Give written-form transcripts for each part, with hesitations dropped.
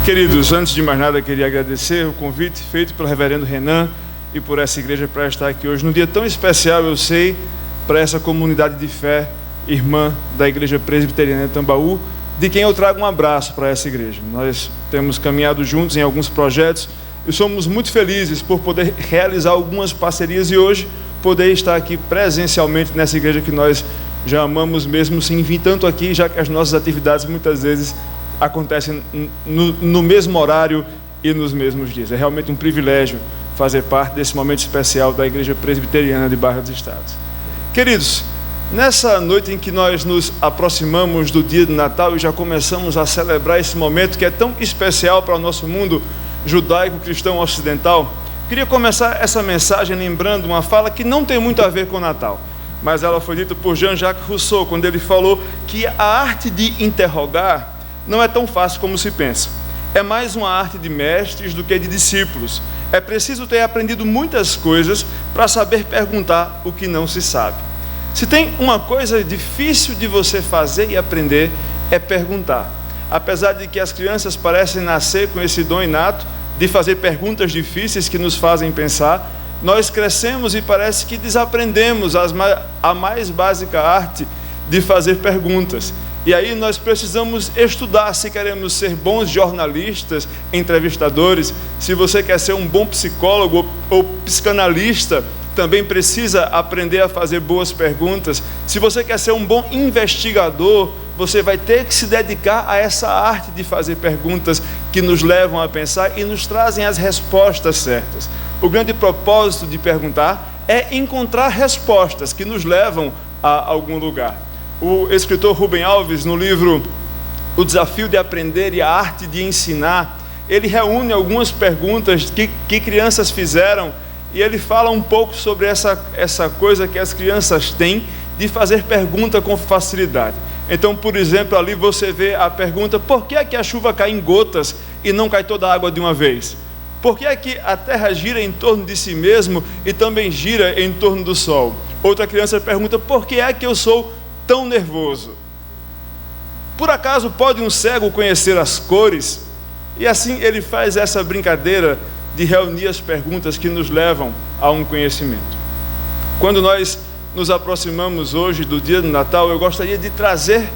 Queridos, antes de mais nada, queria agradecer o convite feito pelo reverendo Renan e por essa igreja para estar aqui hoje, num dia tão especial, eu sei, para essa comunidade de fé, irmã da Igreja Presbiteriana de Tambaú, de quem eu trago um abraço para essa igreja. Nós temos caminhado juntos em alguns projetos e somos muito felizes por poder realizar algumas parcerias e hoje poder estar aqui presencialmente nessa igreja que nós já amamos, mesmo sem vir tanto aqui, já que as nossas atividades muitas vezes acontecem no mesmo horário e nos mesmos dias. É realmente um privilégio fazer parte desse momento especial da Igreja Presbiteriana de Barra dos Estados. Queridos, nessa noite em que nós nos aproximamos do dia de Natal e já começamos a celebrar esse momento que é tão especial para o nosso mundo judaico-cristão ocidental, queria começar essa mensagem lembrando uma fala que não tem muito a ver com o Natal, mas ela foi dita por Jean-Jacques Rousseau, quando ele falou que a arte de interrogar não é tão fácil como se pensa. É mais uma arte de mestres do que de discípulos. É preciso ter aprendido muitas coisas para saber perguntar o que não se sabe. Se tem uma coisa difícil de você fazer e aprender, é perguntar. Apesar de que as crianças parecem nascer com esse dom inato de fazer perguntas difíceis que nos fazem pensar, nós crescemos e parece que desaprendemos a mais básica arte de fazer perguntas. E aí nós precisamos estudar se queremos ser bons jornalistas, entrevistadores. Se você quer ser um bom psicólogo ou psicanalista, também precisa aprender a fazer boas perguntas. Se você quer ser um bom investigador, você vai ter que se dedicar a essa arte de fazer perguntas que nos levam a pensar e nos trazem as respostas certas. O grande propósito de perguntar é encontrar respostas que nos levam a algum lugar. O escritor Rubem Alves, no livro O Desafio de Aprender e a Arte de Ensinar, ele reúne algumas perguntas que crianças fizeram e ele fala um pouco sobre essa coisa que as crianças têm de fazer pergunta com facilidade. Então, por exemplo, ali você vê a pergunta: por que é que a chuva cai em gotas e não cai toda a água de uma vez? Por que é que a terra gira em torno de si mesmo e também gira em torno do sol? Outra criança pergunta: por que é que eu sou tão nervoso? Por acaso pode um cego conhecer as cores? E assim ele faz essa brincadeira de reunir as perguntas que nos levam a um conhecimento. Quando nós nos aproximamos hoje do dia do Natal, eu gostaria de trazer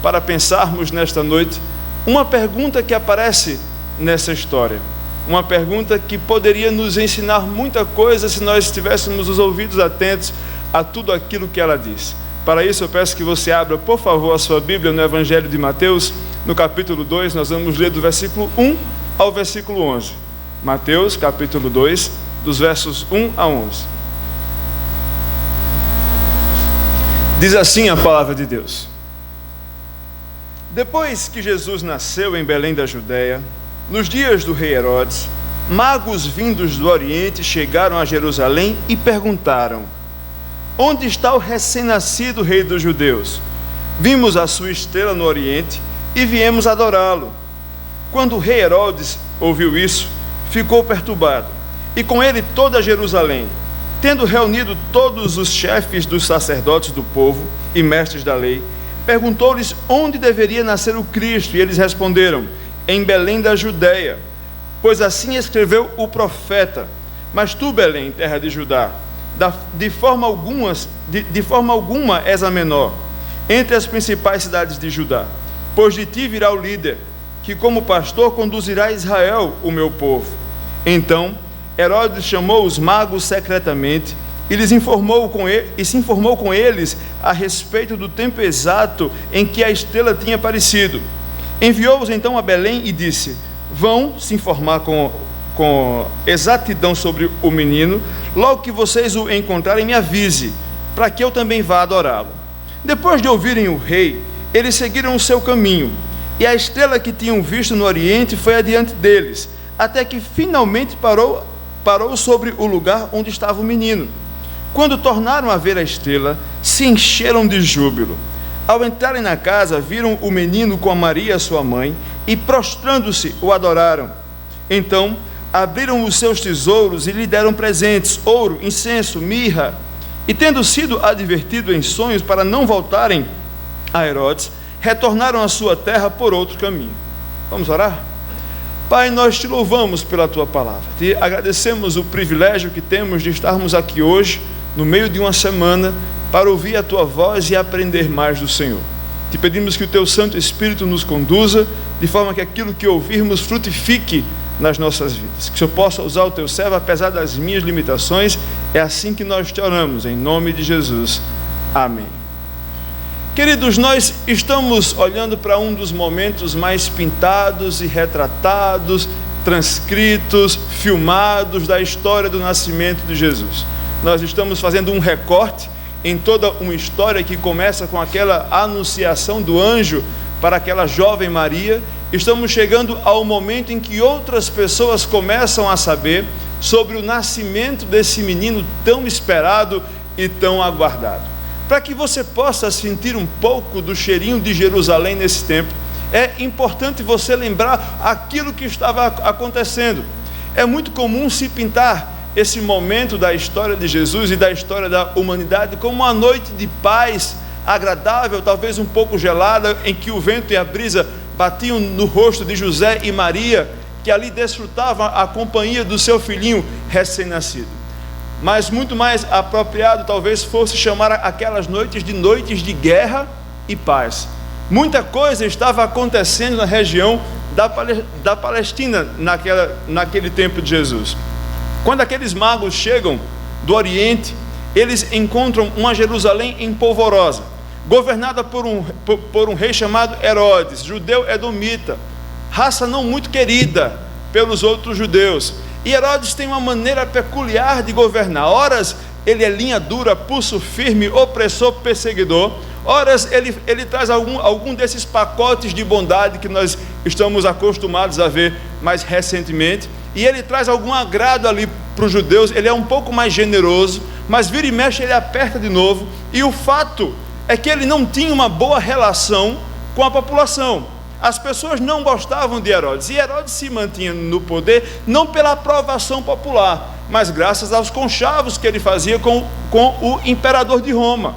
para pensarmos nesta noite uma pergunta que aparece nessa história. Uma pergunta que poderia nos ensinar muita coisa se nós tivéssemos os ouvidos atentos a tudo aquilo que ela diz. Para isso eu peço que você abra, por favor, a sua Bíblia no Evangelho de Mateus, no capítulo 2, nós vamos ler do versículo 1 ao versículo 11. Mateus, capítulo 2, dos versos 1 a 11. Diz assim a palavra de Deus: Depois que Jesus nasceu em Belém da Judéia, nos dias do rei Herodes, magos vindos do Oriente chegaram a Jerusalém e perguntaram: onde está o recém-nascido rei dos judeus? Vimos a sua estrela no Oriente e viemos adorá-lo. Quando o rei Herodes ouviu isso, ficou perturbado, e com ele toda Jerusalém. Tendo reunido todos os chefes dos sacerdotes do povo e mestres da lei, perguntou-lhes onde deveria nascer o Cristo, e eles responderam: em Belém da Judéia, pois assim escreveu o profeta. Mas tu, Belém, terra de Judá, de forma alguma és a menor entre as principais cidades de Judá, pois de ti virá o líder, que como pastor conduzirá Israel, o meu povo. Então Herodes chamou os magos secretamente e se informou com eles a respeito do tempo exato em que a estrela tinha aparecido. Enviou-os então a Belém e disse: vão se informar com exatidão sobre o menino. Logo que vocês o encontrarem, me avise, para que eu também vá adorá-lo. Depois de ouvirem o rei, eles seguiram o seu caminho, e a estrela que tinham visto no Oriente foi adiante deles, até que finalmente parou sobre o lugar onde estava o menino. Quando tornaram a ver a estrela, se encheram de júbilo. Ao entrarem na casa, viram o menino com a Maria, sua mãe, e prostrando-se, o adoraram. Então abriram os seus tesouros e lhe deram presentes: ouro, incenso, mirra. E tendo sido advertido em sonhos para não voltarem a Herodes, retornaram à sua terra por outro caminho. Vamos orar? Pai, nós te louvamos pela tua palavra, te agradecemos o privilégio que temos de estarmos aqui hoje, no meio de uma semana, para ouvir a tua voz e aprender mais do Senhor. Te pedimos que o teu Santo Espírito nos conduza, de forma que aquilo que ouvirmos frutifique nas nossas vidas, que o Senhor possa usar o teu servo, apesar das minhas limitações. É assim que nós te oramos, em nome de Jesus, amém. Queridos, nós estamos olhando para um dos momentos mais pintados e retratados, transcritos, filmados da história do nascimento de Jesus. Nós estamos fazendo um recorte em toda uma história que começa com aquela anunciação do anjo para aquela jovem Maria. Estamos chegando ao momento em que outras pessoas começam a saber sobre o nascimento desse menino tão esperado e tão aguardado. Para que você possa sentir um pouco do cheirinho de Jerusalém nesse tempo, é importante você lembrar aquilo que estava acontecendo. É muito comum se pintar esse momento da história de Jesus e da história da humanidade como uma noite de paz agradável, talvez um pouco gelada, em que o vento e a brisa batiam no rosto de José e Maria, que ali desfrutavam a companhia do seu filhinho recém-nascido. Mas muito mais apropriado talvez fosse chamar aquelas noites de guerra e paz. Muita coisa estava acontecendo na região da Palestina naquele tempo de Jesus. Quando aqueles magos chegam do Oriente, eles encontram uma Jerusalém empolvorosa, governada por um rei chamado Herodes, judeu edomita, raça não muito querida pelos outros judeus. E Herodes tem uma maneira peculiar de governar. Horas ele é linha dura, pulso firme, opressor, perseguidor. Horas ele traz algum desses pacotes de bondade que nós estamos acostumados a ver mais recentemente. E ele traz algum agrado ali para os judeus. Ele é um pouco mais generoso, mas vira e mexe ele aperta de novo. E o fato é que ele não tinha uma boa relação com a população. As pessoas não gostavam de Herodes, e Herodes se mantinha no poder não pela aprovação popular, mas graças aos conchavos que ele fazia com o imperador de Roma.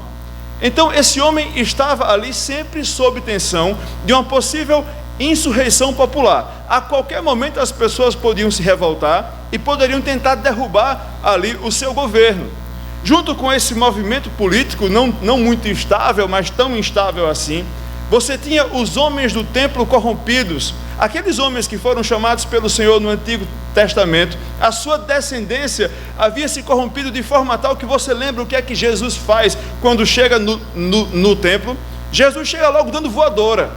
Então esse homem estava ali sempre sob tensão de uma possível insurreição popular. A qualquer momento as pessoas podiam se revoltar e poderiam tentar derrubar ali o seu governo. Junto com esse movimento político não muito instável, mas tão instável assim, você tinha os homens do templo corrompidos, aqueles homens que foram chamados pelo Senhor no Antigo Testamento. A sua descendência havia se corrompido de forma tal que você lembra o que é que Jesus faz quando chega no templo? Jesus chega logo dando voadora,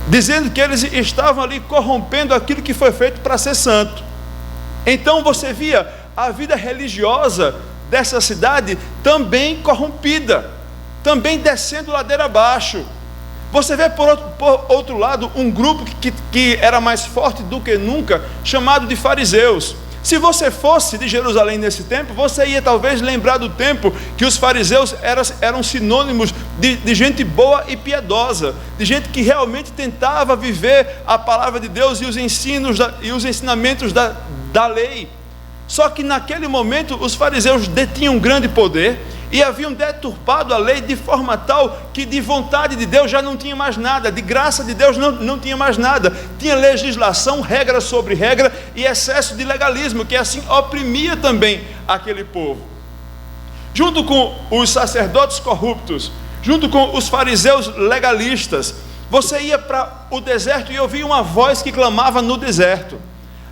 dizendo que eles estavam ali corrompendo aquilo que foi feito para ser santo. Então você via a vida religiosa dessa cidade também corrompida, também descendo ladeira abaixo. Você vê por outro lado um grupo que era mais forte do que nunca, chamado de fariseus. Se você fosse de Jerusalém nesse tempo, você ia talvez lembrar do tempo que os fariseus eram sinônimos de gente boa e piedosa, de gente que realmente tentava viver a palavra de Deus e os ensinamentos da lei. Só que naquele momento os fariseus detinham grande poder e haviam deturpado a lei de forma tal que de vontade de Deus já não tinha mais nada, de graça de Deus não tinha mais nada. Tinha legislação, regra sobre regra e excesso de legalismo, que assim oprimia também aquele povo. Junto com os sacerdotes corruptos, junto com os fariseus legalistas, você ia para o deserto e ouvia uma voz que clamava no deserto.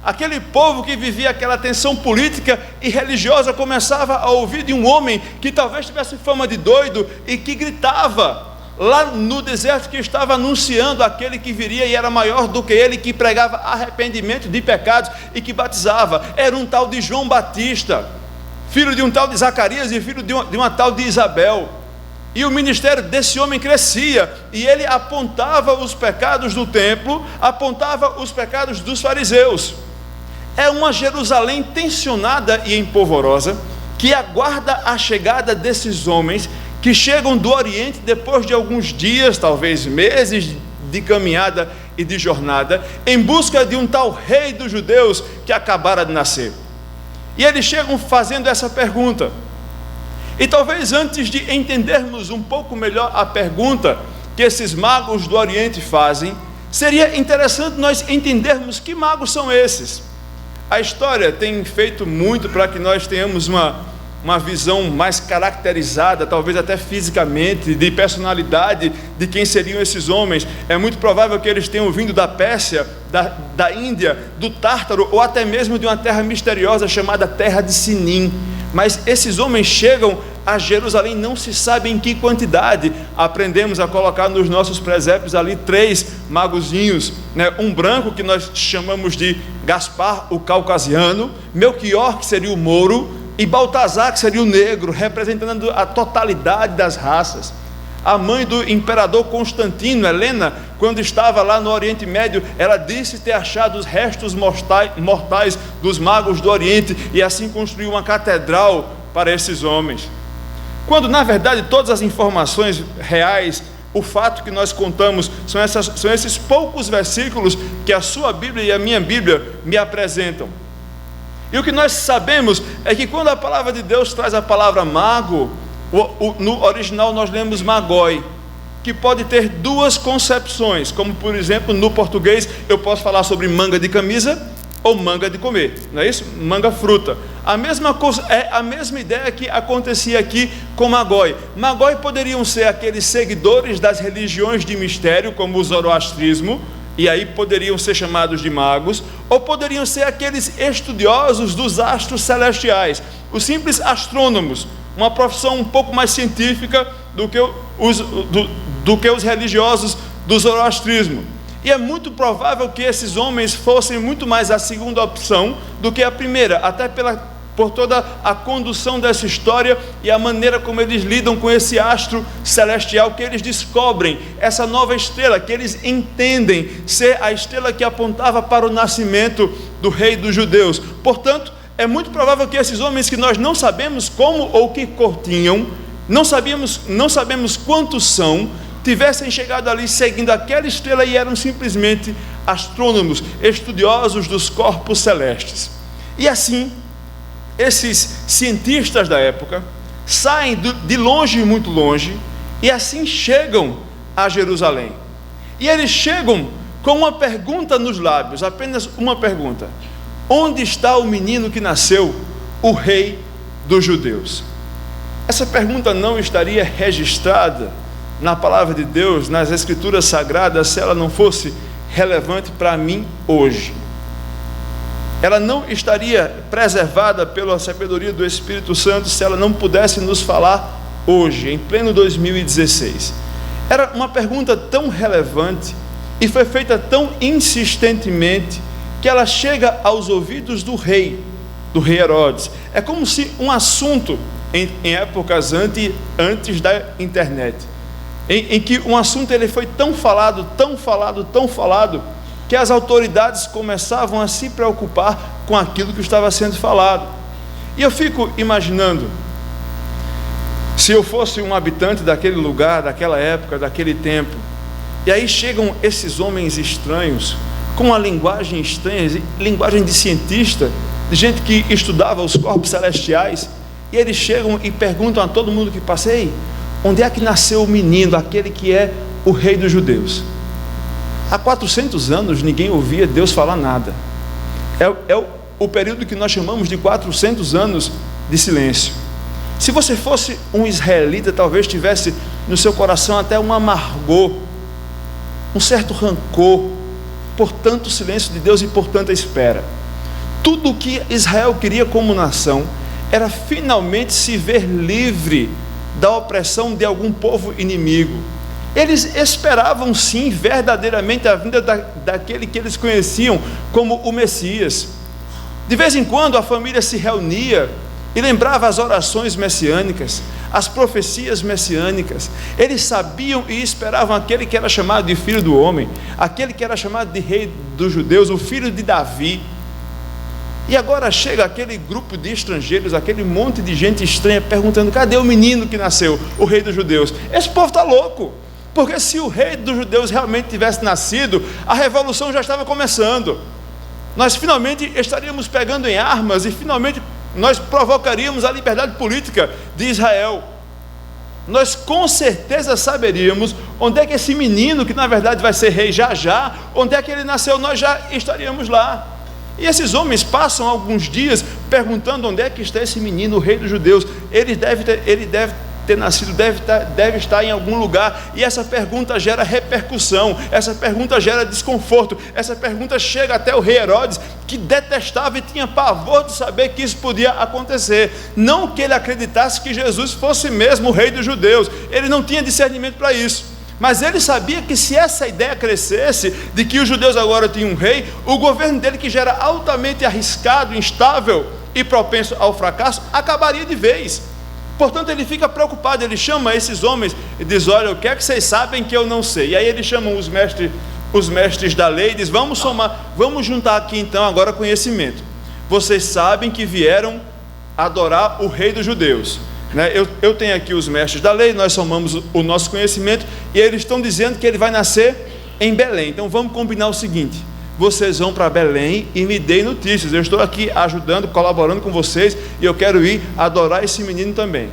Aquele povo que vivia aquela tensão política e religiosa começava a ouvir de um homem que talvez tivesse fama de doido e que gritava lá no deserto, que estava anunciando aquele que viria e era maior do que ele, que pregava arrependimento de pecados e que batizava. Era um tal de João Batista, filho de um tal de Zacarias e filho de uma tal de Isabel. E o ministério desse homem crescia, e ele apontava os pecados do templo, apontava os pecados dos fariseus. É uma Jerusalém tensionada e empolvorosa, que aguarda a chegada desses homens que chegam do Oriente depois de alguns dias, talvez meses de caminhada e de jornada, em busca de um tal rei dos judeus que acabara de nascer. E eles chegam fazendo essa pergunta. E talvez antes de entendermos um pouco melhor a pergunta que esses magos do Oriente fazem, Seria interessante nós entendermos que magos são esses. A história tem feito muito para que nós tenhamos uma visão mais caracterizada, talvez até fisicamente, de personalidade de quem seriam esses homens. É muito provável que eles tenham vindo da Pérsia, da Índia, do Tártaro, ou até mesmo de uma terra misteriosa chamada Terra de Sinim. Mas esses homens chegam a Jerusalém, não se sabe em que quantidade. Aprendemos a colocar nos nossos presépios ali 3 magozinhos, né? Um branco, que nós chamamos de Gaspar, o caucasiano, Melquior, que seria o mouro, e Baltazar, que seria o negro, representando a totalidade das raças. A mãe do imperador Constantino, Helena, quando estava lá no Oriente Médio, ela disse ter achado os restos mortais dos magos do Oriente, e assim construiu uma catedral para esses homens. Quando na verdade todas as informações reais, o fato que nós contamos, são esses poucos versículos que a sua Bíblia e a minha Bíblia me apresentam. E o que nós sabemos é que quando a palavra de Deus traz a palavra mago, no original nós lemos magoi, que pode ter 2 concepções, como por exemplo no português eu posso falar sobre manga de camisa ou manga de comer, não é isso? Manga fruta. A mesma coisa, é a mesma ideia que acontecia aqui com magoi. Magoi poderiam ser aqueles seguidores das religiões de mistério, como o zoroastrismo, e aí poderiam ser chamados de magos, ou poderiam ser aqueles estudiosos dos astros celestiais, os simples astrônomos, uma profissão um pouco mais científica do que os religiosos do zoroastrismo. E é muito provável que esses homens fossem muito mais a segunda opção do que a primeira, até por toda a condução dessa história e a maneira como eles lidam com esse astro celestial, que eles descobrem essa nova estrela, que eles entendem ser a estrela que apontava para o nascimento do rei dos judeus. Portanto, é muito provável que esses homens, que nós não sabemos como ou que cor tinham, não sabemos quantos são, tivessem chegado ali seguindo aquela estrela e eram simplesmente astrônomos, estudiosos dos corpos celestes. E assim, esses cientistas da época saem de longe, muito longe, e assim chegam a Jerusalém. E eles chegam com uma pergunta nos lábios, apenas uma pergunta: onde está o menino que nasceu, o rei dos judeus? Essa pergunta não estaria registrada na palavra de Deus, nas escrituras sagradas, se ela não fosse relevante para mim hoje. Ela não estaria preservada pela sabedoria do Espírito Santo se ela não pudesse nos falar hoje, em pleno 2016. Era uma pergunta tão relevante e foi feita tão insistentemente que ela chega aos ouvidos do rei Herodes. É como se um assunto em épocas antes da internet, em que um assunto ele foi tão falado, que as autoridades começavam a se preocupar com aquilo que estava sendo falado. E eu fico imaginando, se eu fosse um habitante daquele lugar, daquela época, daquele tempo, e aí chegam esses homens estranhos, com uma linguagem estranha, linguagem de cientista, de gente que estudava os corpos celestiais, e eles chegam e perguntam a todo mundo que passa: ei, onde é que nasceu o menino, aquele que é o rei dos judeus? Há 400 anos ninguém ouvia Deus falar nada. É o período que nós chamamos de 400 anos de silêncio. Se você fosse um israelita, talvez tivesse no seu coração até um amargor, um certo rancor por tanto silêncio de Deus e por tanta espera. Tudo o que Israel queria como nação era finalmente se ver livre da opressão de algum povo inimigo. Eles esperavam sim verdadeiramente a vinda daquele que eles conheciam como o Messias. De vez em quando a família se reunia e lembrava as orações messiânicas, as profecias messiânicas. Eles sabiam e esperavam aquele que era chamado de Filho do Homem, aquele que era chamado de Rei dos Judeus, o filho de Davi. E agora chega aquele grupo de estrangeiros, aquele monte de gente estranha perguntando: cadê o menino que nasceu, o Rei dos Judeus? Esse povo está louco, porque se o Rei dos Judeus realmente tivesse nascido, a revolução já estava começando. Nós finalmente estaríamos pegando em armas e finalmente nós provocaríamos a liberdade política de Israel. nós com certeza saberíamos onde é que esse menino, que na verdade vai ser rei já já, onde é que ele nasceu, nós já estaríamos lá. E esses homens passam alguns dias perguntando onde é que está esse menino, o rei dos judeus. Ele deve ter nascido, deve estar em algum lugar. E essa pergunta gera repercussão, essa pergunta gera desconforto, essa pergunta chega até o rei Herodes, que detestava e tinha pavor de saber que isso podia acontecer. Não que ele acreditasse que Jesus fosse mesmo o rei dos judeus, ele não tinha discernimento para isso, mas ele sabia que se essa ideia crescesse, de que os judeus agora tinham um rei, o governo dele, que já era altamente arriscado, instável e propenso ao fracasso, acabaria de vez. Portanto, ele fica preocupado, ele chama esses homens e diz: olha, o que é que vocês sabem que eu não sei? E aí eles chamam os mestres da lei e diz: vamos juntar aqui então agora conhecimento. Vocês sabem que vieram adorar o rei dos judeus, né? Eu tenho aqui os mestres da lei, nós somamos o nosso conhecimento, e eles estão dizendo que ele vai nascer em Belém. Então vamos combinar o seguinte: vocês vão para Belém e me deem notícias. Eu estou aqui ajudando, colaborando com vocês, e eu quero ir adorar esse menino também.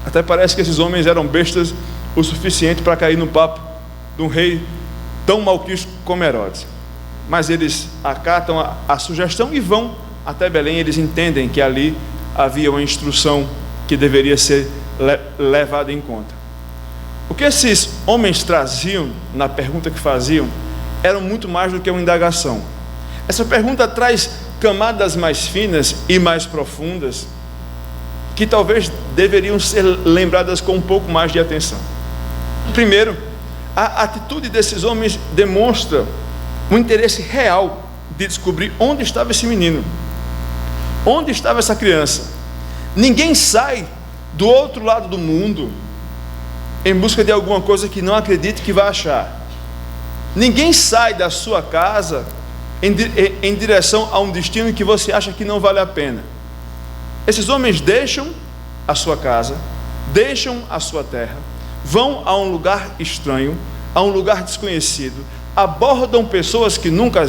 Até parece que esses homens eram bestas o suficiente para cair no papo de um rei tão malquisto como Herodes. Mas eles acatam a sugestão e vão até Belém. Eles entendem que ali havia uma instrução que deveria ser levada em conta. O que esses homens traziam na pergunta que faziam era muito mais do que uma indagação. Essa pergunta traz camadas mais finas e mais profundas, que talvez deveriam ser lembradas com um pouco mais de atenção. Primeiro, a atitude desses homens demonstra um interesse real de descobrir onde estava esse menino, onde estava essa criança. Ninguém sai do outro lado do mundo em busca de alguma coisa que não acredite que vai achar. Ninguém sai da sua casa em direção a um destino que você acha que não vale a pena. Esses homens deixam a sua casa, deixam a sua terra, vão a um lugar estranho, a um lugar desconhecido, abordam pessoas que nunca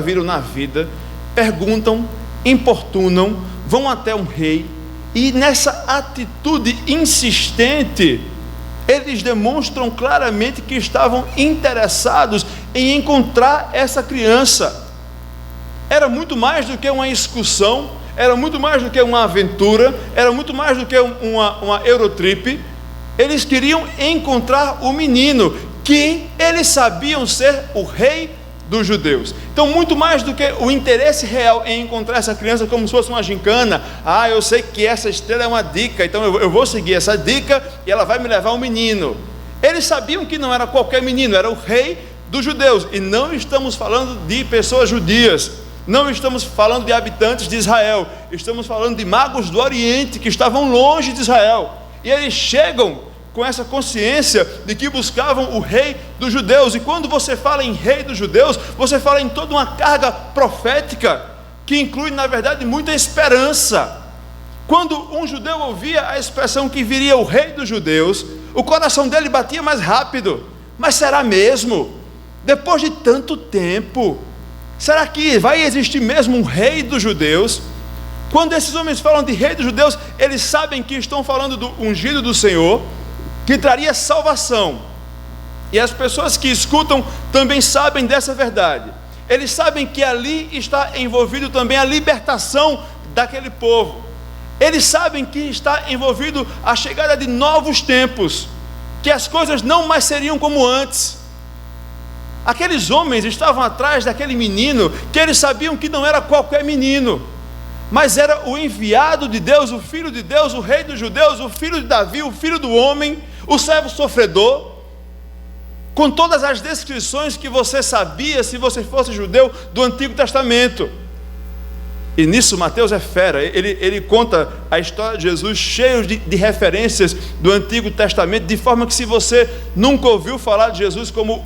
viram na vida, perguntam, importunam, vão até um rei, e nessa atitude insistente, eles demonstram claramente que estavam interessados em encontrar essa criança. Era muito mais do que uma excursão, era muito mais do que uma aventura, era muito mais do que uma Eurotrip. Eles queriam encontrar o menino, que eles sabiam ser o rei dos judeus. Então, muito mais do que o interesse real em encontrar essa criança como se fosse uma gincana. Eu sei que essa estrela é uma dica, então eu vou seguir essa dica e ela vai me levar ao menino. Eles sabiam que não era qualquer menino, era o rei dos judeus. E não estamos falando de pessoas judias, não estamos falando de habitantes de Israel, estamos falando de magos do Oriente que estavam longe de Israel. E eles chegam com essa consciência de que buscavam o rei dos judeus. E quando você fala em rei dos judeus, você fala em toda uma carga profética, que inclui, na verdade, muita esperança. Quando um judeu ouvia a expressão que viria o rei dos judeus, o coração dele batia mais rápido. Mas será mesmo? Depois de tanto tempo, será que vai existir mesmo um rei dos judeus? Quando esses homens falam de rei dos judeus, eles sabem que estão falando do ungido do Senhor, que traria salvação. E as pessoas que escutam também sabem dessa verdade. Eles sabem que ali está envolvido também a libertação daquele povo. Eles sabem que está envolvido a chegada de novos tempos, que as coisas não mais seriam como antes. Aqueles homens estavam atrás daquele menino, que eles sabiam que não era qualquer menino, mas era o enviado de Deus, o filho de Deus, o rei dos judeus, o filho de Davi, o filho do homem, o servo sofredor, com todas as descrições que você sabia se você fosse judeu do Antigo Testamento. E nisso Mateus é fera, ele conta a história de Jesus cheio de referências do Antigo Testamento, de forma que, se você nunca ouviu falar de Jesus como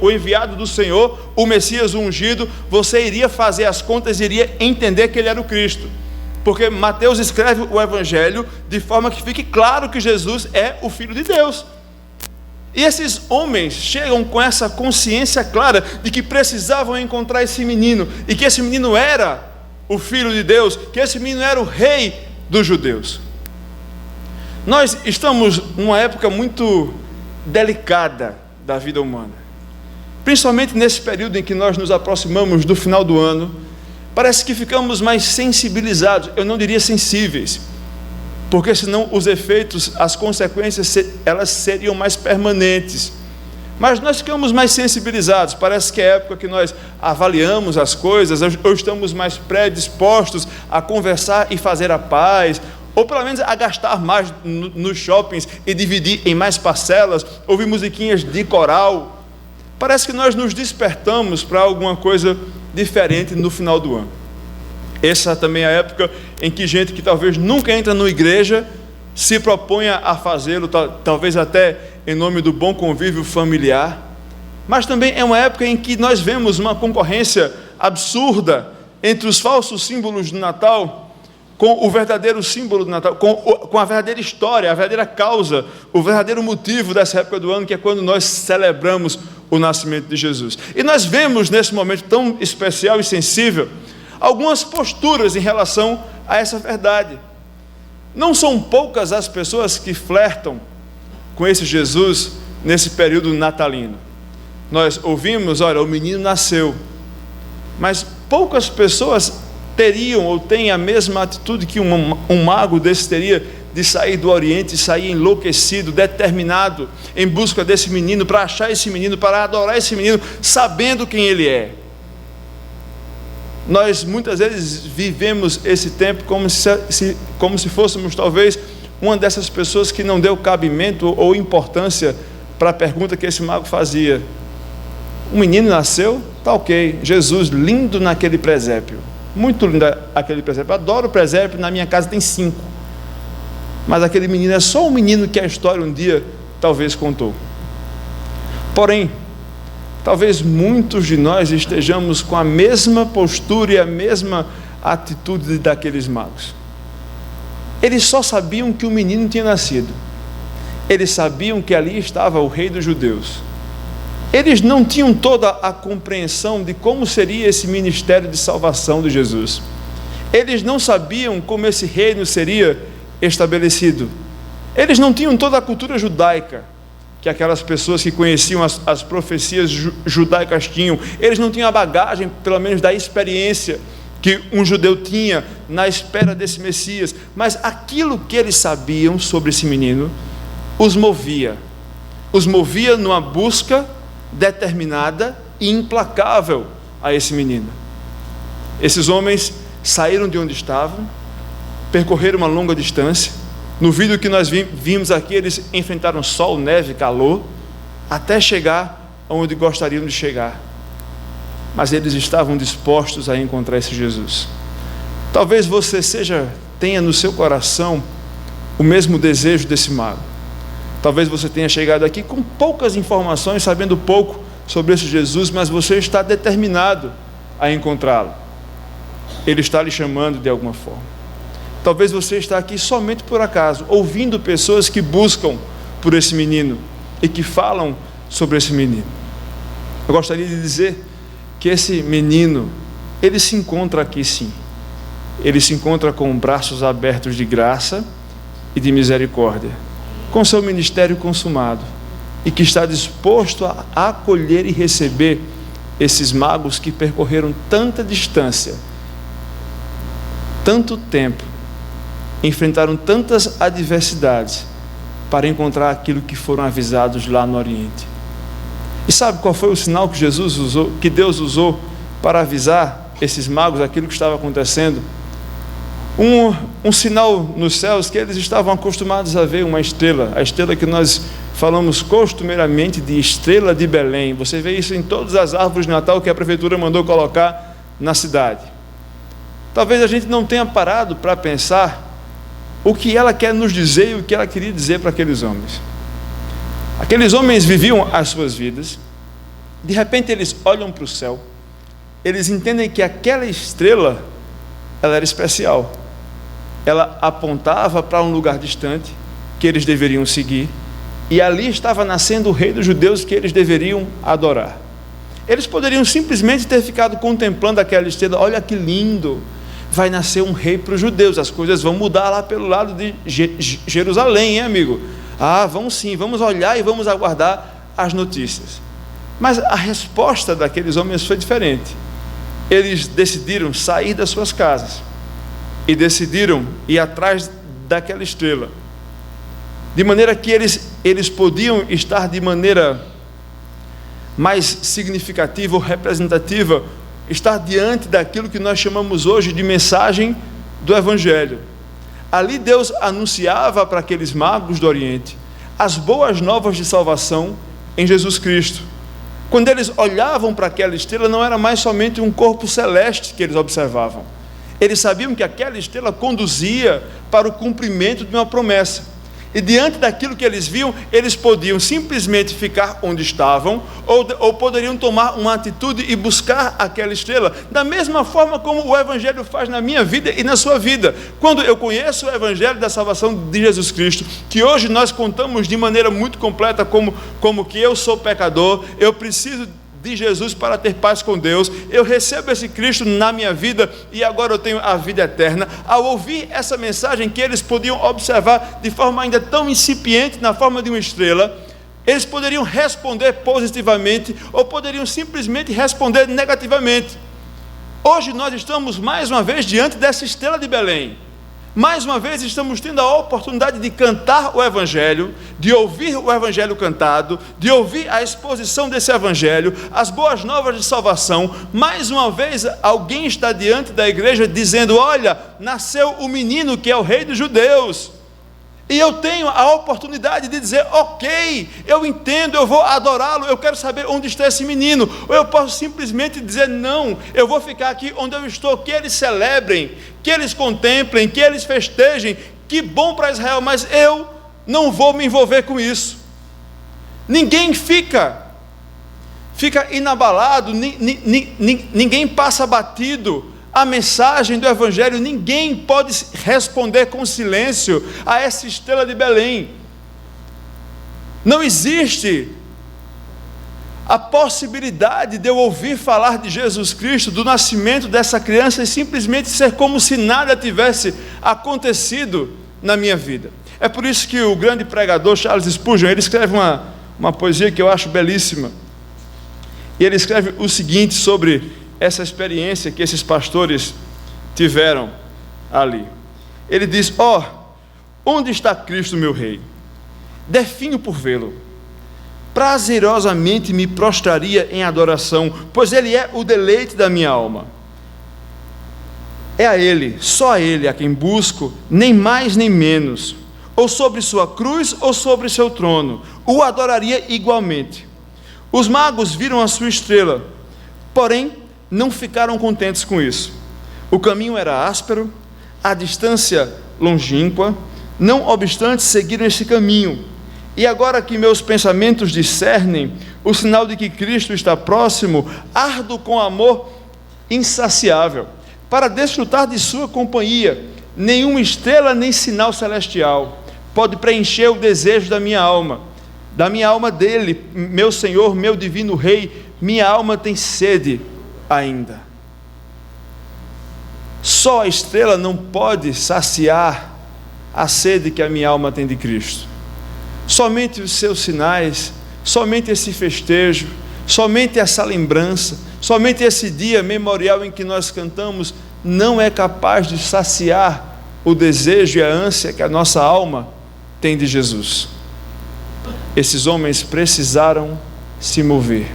o enviado do Senhor, o Messias ungido, você iria fazer as contas e iria entender que ele era o Cristo, porque Mateus escreve o Evangelho de forma que fique claro que Jesus é o Filho de Deus. E esses homens chegam com essa consciência clara de que precisavam encontrar esse menino, e que esse menino era o Filho de Deus, que esse menino era o rei dos judeus. Nós estamos numa época muito delicada da vida humana, principalmente nesse período em que nós nos aproximamos do final do ano. Parece que ficamos mais sensibilizados, eu não diria sensíveis, porque senão os efeitos, as consequências, elas seriam mais permanentes. Mas nós ficamos mais sensibilizados, parece que é a época que nós avaliamos as coisas, ou estamos mais predispostos a conversar e fazer a paz, ou pelo menos a gastar mais nos shoppings e dividir em mais parcelas, ouvir musiquinhas de coral. Parece que nós nos despertamos para alguma coisa diferente no final do ano. Essa também é a época em que gente que talvez nunca entra numa igreja se proponha a fazê-lo, talvez até em nome do bom convívio familiar. Mas também é uma época em que nós vemos uma concorrência absurda entre os falsos símbolos do Natal com o verdadeiro símbolo do Natal, com a verdadeira história, a verdadeira causa, o verdadeiro motivo dessa época do ano, que é quando nós celebramos o nascimento de Jesus. E nós vemos nesse momento tão especial e sensível algumas posturas em relação a essa verdade. Não são poucas as pessoas que flertam com esse Jesus nesse período natalino. Nós ouvimos, olha, o menino nasceu, mas poucas pessoas teriam ou têm a mesma atitude que um mago desse teria, de sair do Oriente, sair enlouquecido, determinado, em busca desse menino, para achar esse menino, para adorar esse menino, sabendo quem ele é. Nós muitas vezes vivemos esse tempo como se fôssemos talvez uma dessas pessoas que não deu cabimento ou importância para a pergunta que esse mago fazia. Um menino nasceu, tá ok, Jesus, lindo naquele presépio, muito lindo aquele presépio, adoro o presépio, na minha casa tem 5, mas aquele menino é só um menino que a história um dia talvez contou. Porém, talvez muitos de nós estejamos com a mesma postura e a mesma atitude daqueles magos. Eles só sabiam que o menino tinha nascido, eles sabiam que ali estava o rei dos judeus. Eles não tinham toda a compreensão de como seria esse ministério de salvação de Jesus. Eles não sabiam como esse reino seria estabelecido. Eles não tinham toda a cultura judaica que aquelas pessoas que conheciam as profecias judaicas tinham. Eles não tinham a bagagem, pelo menos da experiência que um judeu tinha na espera desse Messias. Mas aquilo que eles sabiam sobre esse menino os movia numa busca determinada e implacável a esse menino. Esses homens saíram de onde estavam, percorreram uma longa distância. No vídeo que nós vimos aqui, eles enfrentaram sol, neve, calor, até chegar onde gostariam de chegar. Mas eles estavam dispostos a encontrar esse Jesus. Talvez você tenha no seu coração o mesmo desejo desse mago. Talvez você tenha chegado aqui com poucas informações, sabendo pouco sobre esse Jesus, mas você está determinado a encontrá-lo. Ele está lhe chamando de alguma forma. Talvez você está aqui somente por acaso, ouvindo pessoas que buscam por esse menino e que falam sobre esse menino. Eu gostaria de dizer que esse menino, ele se encontra aqui sim. Ele se encontra com braços abertos de graça e de misericórdia, com seu ministério consumado, e que está disposto a acolher e receber esses magos que percorreram tanta distância, tanto tempo, enfrentaram tantas adversidades para encontrar aquilo que foram avisados lá no Oriente. E sabe qual foi o sinal que que Deus usou para avisar esses magos aquilo que estava acontecendo? Um sinal nos céus que eles estavam acostumados a ver, uma estrela, a estrela que nós falamos costumeiramente de estrela de Belém. Você vê isso em todas as árvores de Natal que a prefeitura mandou colocar na cidade. Talvez a gente não tenha parado para pensar o que ela quer nos dizer e o que ela queria dizer para aqueles homens. Aqueles homens viviam as suas vidas, de repente eles olham para o céu, eles entendem que aquela estrela, ela era especial, ela apontava para um lugar distante, que eles deveriam seguir, e ali estava nascendo o rei dos judeus que eles deveriam adorar. Eles poderiam simplesmente ter ficado contemplando aquela estrela, olha que lindo, vai nascer um rei para os judeus, as coisas vão mudar lá pelo lado de Jerusalém, hein, amigo? Vão sim, vamos olhar e vamos aguardar as notícias. Mas a resposta daqueles homens foi diferente. Eles decidiram sair das suas casas e decidiram ir atrás daquela estrela, de maneira que eles podiam estar de maneira mais significativa ou representativa, estar diante daquilo que nós chamamos hoje de mensagem do Evangelho. Ali Deus anunciava para aqueles magos do Oriente as boas novas de salvação em Jesus Cristo. Quando eles olhavam para aquela estrela, não era mais somente um corpo celeste que eles observavam. Eles sabiam que aquela estrela conduzia para o cumprimento de uma promessa. E diante daquilo que eles viam, eles podiam simplesmente ficar onde estavam, ou poderiam tomar uma atitude e buscar aquela estrela, da mesma forma como o Evangelho faz na minha vida e na sua vida. Quando eu conheço o Evangelho da salvação de Jesus Cristo, que hoje nós contamos de maneira muito completa, como que eu sou pecador, eu preciso de Jesus para ter paz com Deus, eu recebo esse Cristo na minha vida e agora eu tenho a vida eterna. Ao ouvir essa mensagem que eles podiam observar de forma ainda tão incipiente, na forma de uma estrela, eles poderiam responder positivamente ou poderiam simplesmente responder negativamente. Hoje nós estamos mais uma vez diante dessa estrela de Belém. Mais uma vez estamos tendo a oportunidade de cantar o Evangelho, de ouvir o Evangelho cantado, de ouvir a exposição desse Evangelho, as boas novas de salvação. Mais uma vez alguém está diante da igreja dizendo: olha, nasceu o menino que é o rei dos judeus. E eu tenho a oportunidade de dizer: ok, eu entendo, eu vou adorá-lo, eu quero saber onde está esse menino. Ou eu posso simplesmente dizer: não, eu vou ficar aqui onde eu estou, que eles celebrem, que eles contemplem, que eles festejem, que bom para Israel, mas eu não vou me envolver com isso. Ninguém fica inabalado, ninguém passa batido a mensagem do Evangelho. Ninguém pode responder com silêncio a essa estrela de Belém. Não existe a possibilidade de eu ouvir falar de Jesus Cristo, do nascimento dessa criança, e simplesmente ser como se nada tivesse acontecido na minha vida. É por isso que o grande pregador Charles Spurgeon, ele escreve uma poesia que eu acho belíssima, e ele escreve o seguinte sobre essa experiência que esses pastores tiveram ali. Ele diz: onde está Cristo, meu rei? Definho por vê-lo. Prazerosamente me prostraria em adoração, pois ele é o deleite da minha alma. É a ele, só a ele, a quem busco, nem mais nem menos. Ou sobre sua cruz, ou sobre seu trono, o adoraria igualmente. Os magos viram a sua estrela, porém não ficaram contentes com isso. O caminho era áspero, a distância longínqua, não obstante seguiram esse caminho. E agora que meus pensamentos discernem o sinal de que Cristo está próximo, ardo com amor insaciável, para desfrutar de sua companhia. Nenhuma estrela nem sinal celestial pode preencher o desejo da minha alma dele, meu Senhor, meu divino Rei. Minha alma tem sede ainda. Só a estrela não pode saciar a sede que a minha alma tem de Cristo. Somente os seus sinais, somente esse festejo, somente essa lembrança, somente esse dia memorial em que nós cantamos, não é capaz de saciar o desejo e a ânsia que a nossa alma tem de Jesus. Esses homens precisaram se mover,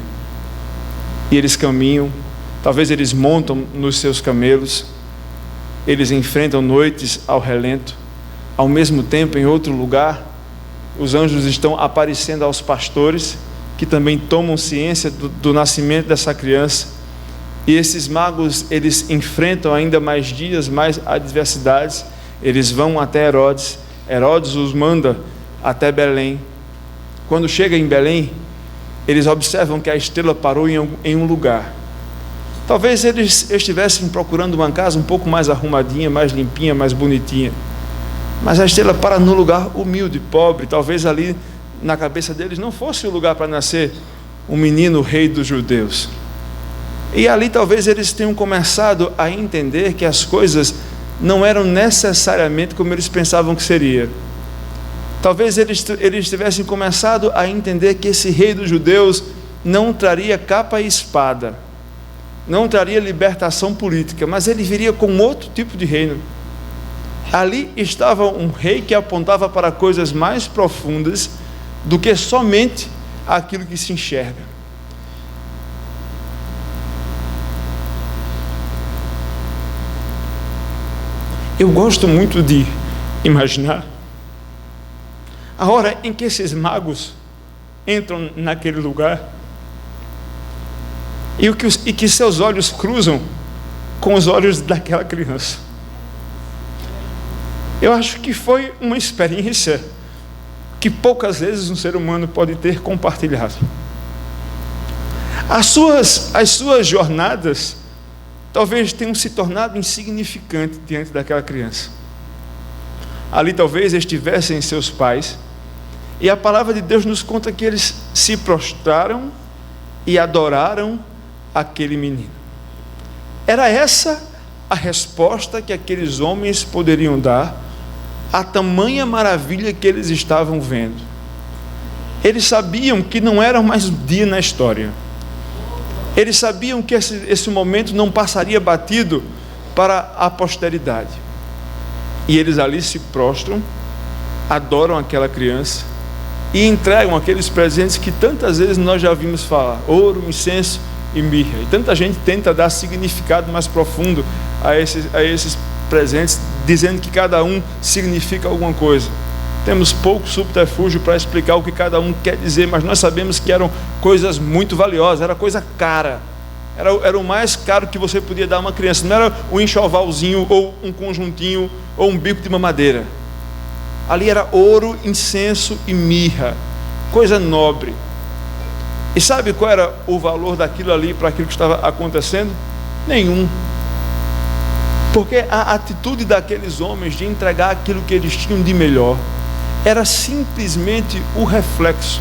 e eles caminham. Talvez eles montam nos seus camelos, eles enfrentam noites ao relento. Ao mesmo tempo, em outro lugar, os anjos estão aparecendo aos pastores, que também tomam ciência do nascimento dessa criança. E esses magos, eles enfrentam ainda mais dias, mais adversidades. Eles vão até Herodes. Herodes os manda até Belém. Quando chega em Belém, eles observam que a estrela parou em um lugar. Talvez eles estivessem procurando uma casa um pouco mais arrumadinha, mais limpinha, mais bonitinha. Mas a estrela para num lugar humilde, pobre. Talvez ali na cabeça deles não fosse o lugar para nascer um menino rei dos judeus. E ali talvez eles tenham começado a entender que as coisas não eram necessariamente como eles pensavam que seria. Talvez eles tivessem começado a entender que esse rei dos judeus não traria capa e espada, não traria libertação política, mas ele viria com outro tipo de reino. Ali estava um rei que apontava para coisas mais profundas do que somente aquilo que se enxerga. Eu gosto muito de imaginar a hora em que esses magos entram naquele lugar e que seus olhos cruzam com os olhos daquela criança. Eu acho que foi uma experiência que poucas vezes um ser humano pode ter compartilhado. As suas jornadas talvez tenham se tornado insignificantes diante daquela criança. Ali talvez estivessem seus pais, e a palavra de Deus nos conta que eles se prostraram e adoraram aquele menino. Era essa a resposta que aqueles homens poderiam dar à tamanha maravilha que eles estavam vendo. Eles sabiam que não era mais um dia na história. Eles sabiam que esse momento não passaria batido para a posteridade. E eles ali se prostram, adoram aquela criança e entregam aqueles presentes que tantas vezes nós já ouvimos falar: ouro, incenso e mirra. E tanta gente tenta dar significado mais profundo a esses presentes, dizendo que cada um significa alguma coisa. Temos pouco subterfúgio para explicar o que cada um quer dizer, mas nós sabemos que eram coisas muito valiosas, era coisa cara, era o mais caro que você podia dar a uma criança. Não era um enxovalzinho, ou um conjuntinho, ou um bico de mamadeira. Ali era ouro, incenso e mirra, coisa nobre. E sabe qual era o valor daquilo ali para aquilo que estava acontecendo? Nenhum. Porque a atitude daqueles homens de entregar aquilo que eles tinham de melhor era simplesmente o reflexo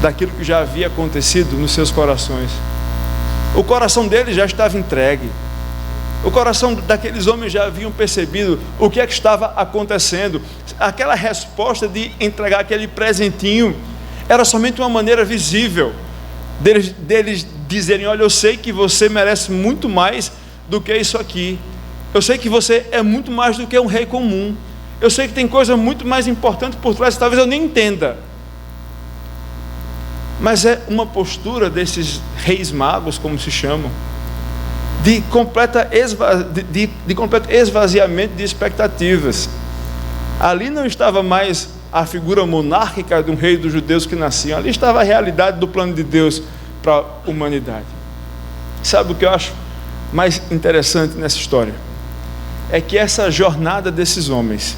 daquilo que já havia acontecido nos seus corações. O coração deles já estava entregue. O coração daqueles homens já haviam percebido o que é que estava acontecendo. Aquela resposta de entregar aquele presentinho era somente uma maneira visível deles dizerem: olha, eu sei que você merece muito mais do que isso aqui. Eu sei que você é muito mais do que um rei comum. Eu sei que tem coisa muito mais importante por trás, talvez eu nem entenda. Mas é uma postura desses reis magos, como se chamam, de completo esvaziamento de expectativas. Ali não estava mais a figura monárquica de um rei dos judeus que nasciam. Ali estava a realidade do plano de Deus para a humanidade. Sabe o que eu acho mais interessante nessa história? É que essa jornada desses homens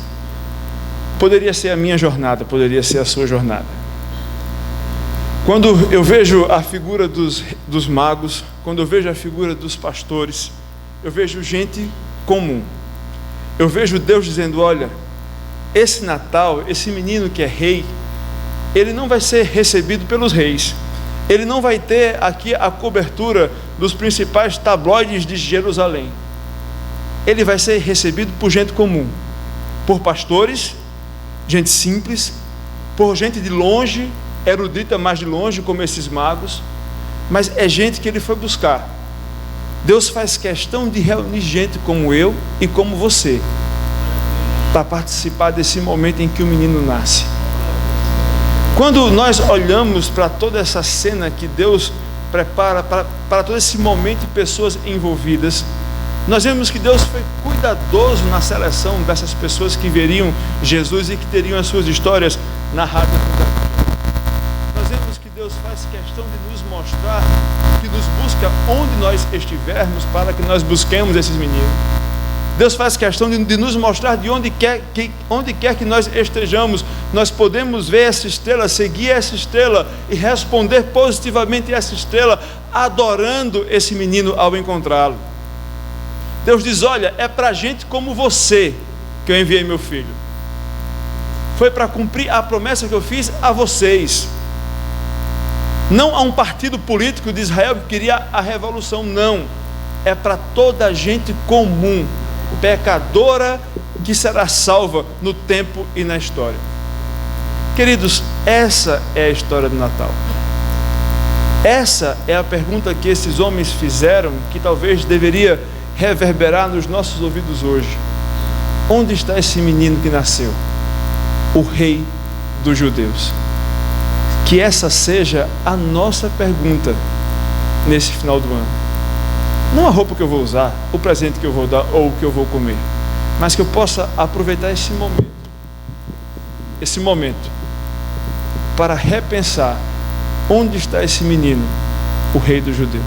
poderia ser a minha jornada, poderia ser a sua jornada. Quando eu vejo a figura dos magos, quando eu vejo a figura dos pastores, eu vejo gente comum. Eu vejo Deus dizendo: olha, esse Natal, esse menino que é rei, ele não vai ser recebido pelos reis. Ele não vai ter aqui a cobertura dos principais tabloides de Jerusalém. Ele vai ser recebido por gente comum, por pastores, gente simples, por gente de longe, erudita mais de longe, como esses magos, mas é gente que ele foi buscar. Deus faz questão de reunir gente como eu e como você, para participar desse momento em que o menino nasce. Quando nós olhamos para toda essa cena que Deus prepara para todo esse momento de pessoas envolvidas, nós vemos que Deus foi cuidadoso na seleção dessas pessoas que veriam Jesus e que teriam as suas histórias narradas no Evangelho. Nós vemos que Deus faz questão de nos mostrar, que nos busca onde nós estivermos, para que nós busquemos esses meninos. Deus faz questão de nos mostrar de onde quer que nós estejamos, nós podemos ver essa estrela, seguir essa estrela e responder positivamente a essa estrela, adorando esse menino ao encontrá-lo. Deus diz: olha, é para gente como você que eu enviei meu filho. Foi para cumprir a promessa que eu fiz a vocês. Não a um partido político de Israel que queria a revolução, não. É para toda a gente comum, pecadora, que será salva no tempo e na história. Queridos, essa é a história do Natal. Essa é a pergunta que esses homens fizeram, que talvez deveria reverberar nos nossos ouvidos hoje. Onde está esse menino que nasceu? O Rei dos Judeus. Que essa seja a nossa pergunta nesse final do ano. Não a roupa que eu vou usar, o presente que eu vou dar ou o que eu vou comer, mas que eu possa aproveitar esse momento para repensar onde está esse menino, o Rei dos Judeus.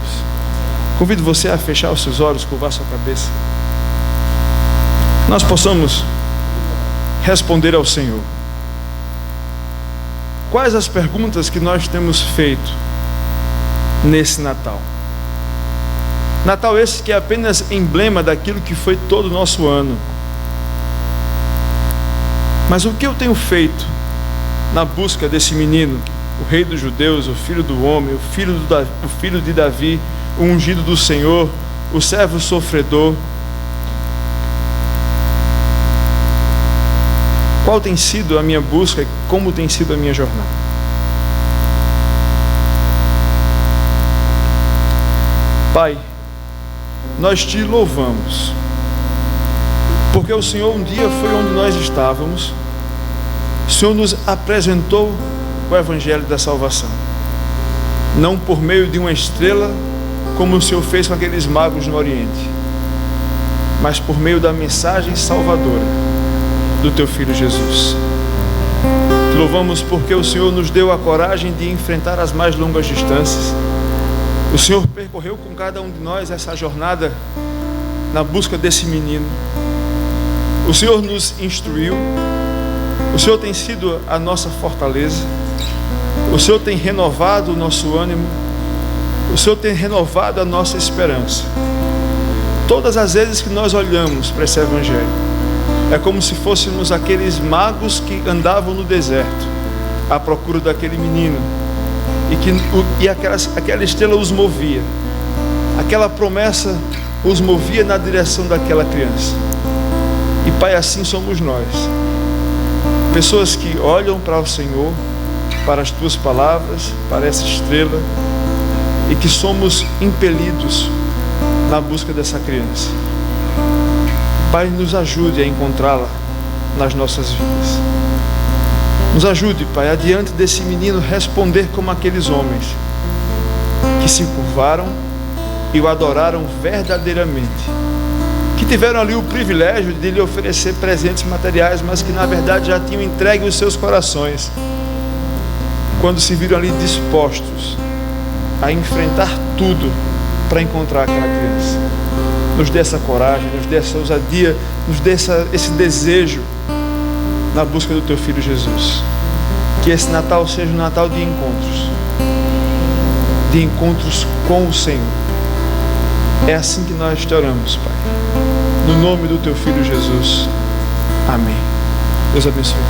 Convido você a fechar os seus olhos, curvar sua cabeça. Nós possamos responder ao Senhor. Quais as perguntas que nós temos feito nesse Natal? Natal esse que é apenas emblema daquilo que foi todo o nosso ano. Mas o que eu tenho feito na busca desse menino, o Rei dos Judeus, o Filho do homem, o filho de Davi, o ungido do Senhor, o servo sofredor? Qual tem sido a minha busca e como tem sido a minha jornada? Pai, nós te louvamos, porque o Senhor um dia foi onde nós estávamos, o Senhor nos apresentou o Evangelho da salvação, não por meio de uma estrela, como o Senhor fez com aqueles magos no Oriente, mas por meio da mensagem salvadora do teu Filho Jesus. Te louvamos porque o Senhor nos deu a coragem de enfrentar as mais longas distâncias. O Senhor percorreu com cada um de nós essa jornada na busca desse menino. O Senhor nos instruiu. O Senhor tem sido a nossa fortaleza. O Senhor tem renovado o nosso ânimo. O Senhor tem renovado a nossa esperança. Todas as vezes que nós olhamos para esse Evangelho, é como se fôssemos aqueles magos que andavam no deserto à procura daquele menino, e aquela estrela os movia, aquela promessa os movia na direção daquela criança. E Pai, assim somos nós, pessoas que olham para o Senhor, para as tuas palavras, para essa estrela, e que somos impelidos na busca dessa criança. Pai, nos ajude a encontrá-la nas nossas vidas. Nos ajude, Pai, adiante desse menino responder como aqueles homens que se curvaram e o adoraram verdadeiramente, que tiveram ali o privilégio de lhe oferecer presentes materiais, mas que na verdade já tinham entregue os seus corações quando se viram ali dispostos a enfrentar tudo para encontrar aquela criança. Nos dê essa coragem, nos dê essa ousadia, nos dê esse desejo na busca do teu Filho Jesus. Que esse Natal seja um Natal de encontros com o Senhor. É assim que nós te oramos, Pai, no nome do teu Filho Jesus. Amém. Deus abençoe.